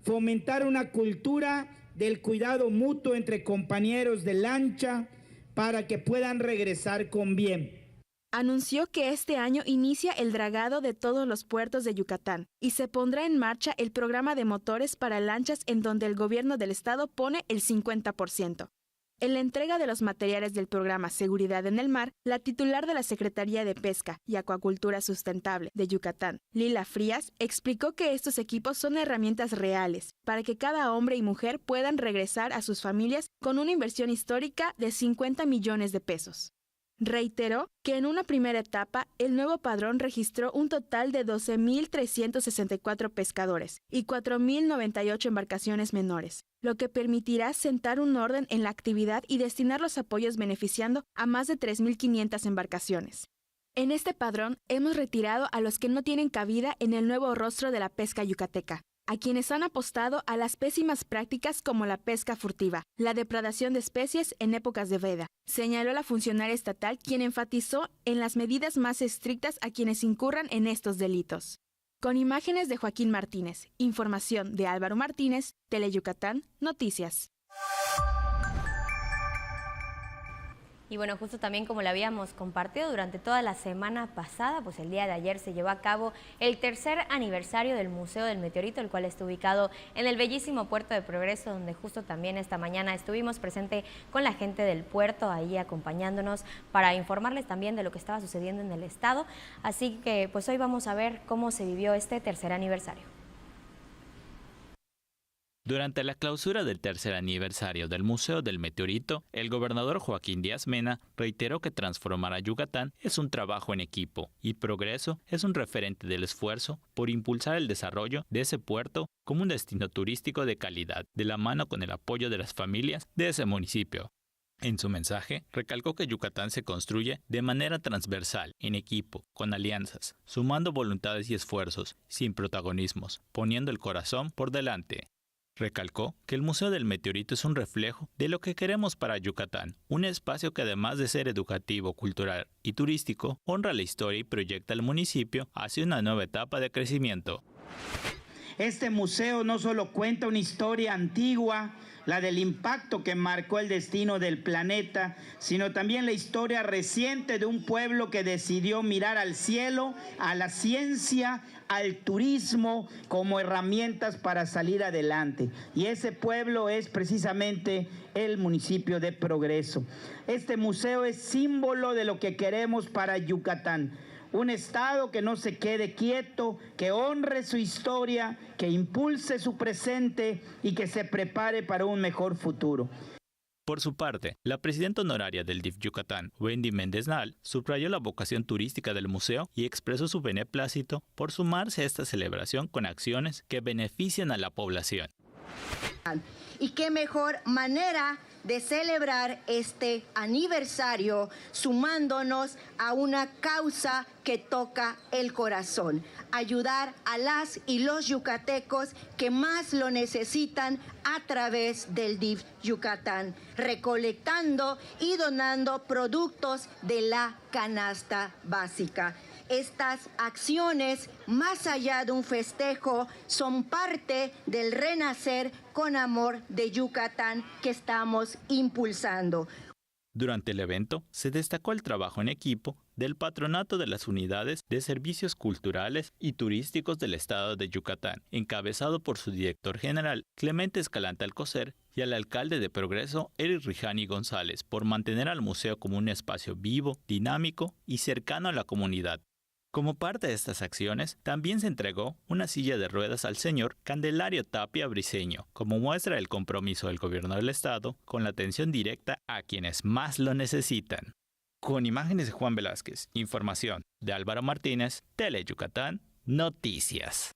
fomentar una cultura del cuidado mutuo entre compañeros de lancha para que puedan regresar con bien. Anunció que este año inicia el dragado de todos los puertos de Yucatán y se pondrá en marcha el programa de motores para lanchas en donde el gobierno del estado pone el 50%. En la entrega de los materiales del programa Seguridad en el Mar, la titular de la Secretaría de Pesca y Acuacultura Sustentable de Yucatán, Lila Frías, explicó que estos equipos son herramientas reales para que cada hombre y mujer puedan regresar a sus familias con una inversión histórica de 50 millones de pesos. Reiteró que en una primera etapa, el nuevo padrón registró un total de 12.364 pescadores y 4.098 embarcaciones menores, lo que permitirá sentar un orden en la actividad y destinar los apoyos beneficiando a más de 3.500 embarcaciones. En este padrón hemos retirado a los que no tienen cabida en el nuevo rostro de la pesca yucateca, a quienes han apostado a las pésimas prácticas como la pesca furtiva, la depredación de especies en épocas de veda, señaló la funcionaria estatal, quien enfatizó en las medidas más estrictas a quienes incurran en estos delitos. Con imágenes de Joaquín Martínez, información de Álvaro Martínez, Teleyucatán, Noticias. Y bueno, justo también como lo habíamos compartido durante toda la semana pasada, pues el día de ayer se llevó a cabo el tercer aniversario del Museo del Meteorito, el cual está ubicado en el bellísimo puerto de Progreso, donde justo también esta mañana estuvimos presente con la gente del puerto ahí acompañándonos para informarles también de lo que estaba sucediendo en el estado. Así que pues hoy vamos a ver cómo se vivió este tercer aniversario. Durante la clausura del tercer aniversario del Museo del Meteorito, el gobernador Joaquín Díaz Mena reiteró que transformar a Yucatán es un trabajo en equipo y Progreso es un referente del esfuerzo por impulsar el desarrollo de ese puerto como un destino turístico de calidad, de la mano con el apoyo de las familias de ese municipio. En su mensaje, recalcó que Yucatán se construye de manera transversal, en equipo, con alianzas, sumando voluntades y esfuerzos, sin protagonismos, poniendo el corazón por delante. Recalcó que el Museo del Meteorito es un reflejo de lo que queremos para Yucatán, un espacio que además de ser educativo, cultural y turístico, honra la historia y proyecta al municipio hacia una nueva etapa de crecimiento. Este museo no solo cuenta una historia antigua, la del impacto que marcó el destino del planeta, sino también la historia reciente de un pueblo que decidió mirar al cielo, a la ciencia, al turismo como herramientas para salir adelante. Y ese pueblo es precisamente el municipio de Progreso. Este museo es símbolo de lo que queremos para Yucatán. Un estado que no se quede quieto, que honre su historia, que impulse su presente y que se prepare para un mejor futuro. Por su parte, la presidenta honoraria del DIF Yucatán, Wendy Méndez Nal, subrayó la vocación turística del museo y expresó su beneplácito por sumarse a esta celebración con acciones que benefician a la población. Y qué mejor manera de celebrar este aniversario sumándonos a una causa que toca el corazón, ayudar a las y los yucatecos que más lo necesitan a través del DIF Yucatán, recolectando y donando productos de la canasta básica. Estas acciones, más allá de un festejo, son parte del renacer con amor de Yucatán que estamos impulsando. Durante el evento, se destacó el trabajo en equipo del Patronato de las Unidades de Servicios Culturales y Turísticos del Estado de Yucatán, encabezado por su director general, Clemente Escalante Alcocer, y al alcalde de Progreso, Eric Rijani González, por mantener al museo como un espacio vivo, dinámico y cercano a la comunidad. Como parte de estas acciones, también se entregó una silla de ruedas al señor Candelario Tapia Briceño, como muestra del compromiso del gobierno del estado con la atención directa a quienes más lo necesitan. Con imágenes de Juan Velázquez, información de Álvaro Martínez, Teleyucatán, Noticias.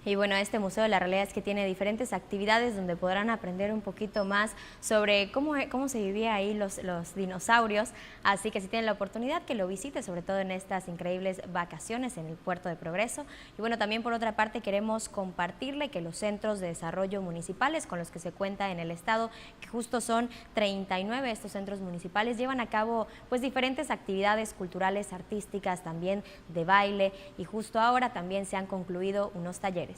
Y bueno, este museo la realidad es que tiene diferentes actividades donde podrán aprender un poquito más sobre cómo se vivía ahí los dinosaurios. Así que si tienen la oportunidad que lo visite, sobre todo en estas increíbles vacaciones en el Puerto de Progreso. Y bueno, también por otra parte queremos compartirle que los centros de desarrollo municipales con los que se cuenta en el estado, que justo son 39 estos centros municipales, llevan a cabo pues diferentes actividades culturales, artísticas, también de baile, y justo ahora también se han concluido unos talleres.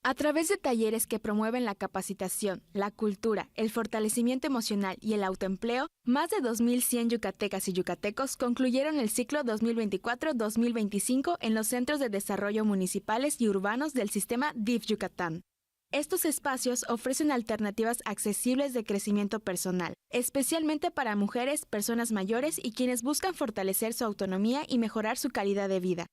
A través de talleres que promueven la capacitación, la cultura, el fortalecimiento emocional y el autoempleo, más de 2.100 yucatecas y yucatecos concluyeron el ciclo 2024-2025 en los centros de desarrollo municipales y urbanos del sistema DIF Yucatán. Estos espacios ofrecen alternativas accesibles de crecimiento personal, especialmente para mujeres, personas mayores y quienes buscan fortalecer su autonomía y mejorar su calidad de vida.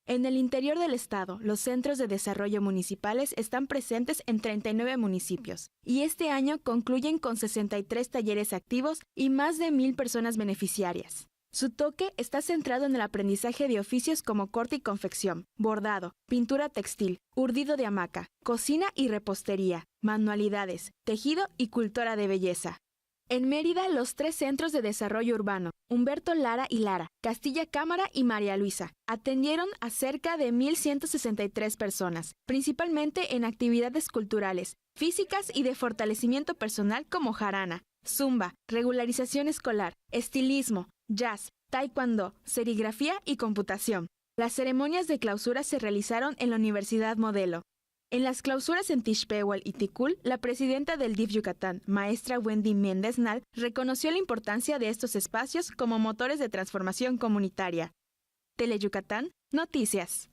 En el interior del estado, los centros de desarrollo municipales están presentes en 39 municipios y este año concluyen con 63 talleres activos y más de 1,000 personas beneficiarias. Su toque está centrado en el aprendizaje de oficios como corte y confección, bordado, pintura textil, urdido de hamaca, cocina y repostería, manualidades, tejido y cultura de belleza. En Mérida, los 3 centros de desarrollo urbano, Humberto Lara y Lara, Castilla Cámara y María Luisa, atendieron a cerca de 1,163 personas, principalmente en actividades culturales, físicas y de fortalecimiento personal como jarana, zumba, regularización escolar, estilismo, jazz, taekwondo, serigrafía y computación. Las ceremonias de clausura se realizaron en la Universidad Modelo. En las clausuras en Tixpehual y Ticul, la presidenta del DIF Yucatán, maestra Wendy Méndez Nal, reconoció la importancia de estos espacios como motores de transformación comunitaria. Teleyucatán, Noticias.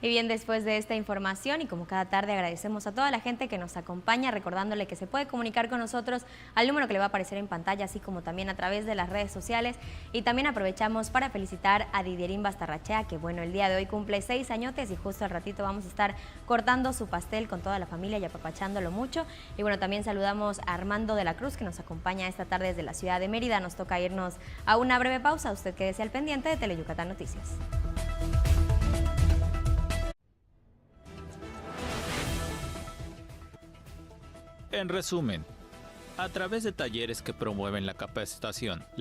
Y bien, después de esta información y como cada tarde agradecemos a toda la gente que nos acompaña, recordándole que se puede comunicar con nosotros al número que le va a aparecer en pantalla, así como también a través de las redes sociales. Y también aprovechamos para felicitar a Didierín Bastarrachea, que bueno, el día de hoy cumple 6 añotes y justo al ratito vamos a estar cortando su pastel con toda la familia y apapachándolo mucho. Y bueno, también saludamos a Armando de la Cruz, que nos acompaña esta tarde desde la ciudad de Mérida. Nos toca irnos a una breve pausa. Usted quédese al pendiente de Teleyucatán Noticias. En resumen, a través de talleres que promueven la capacitación, la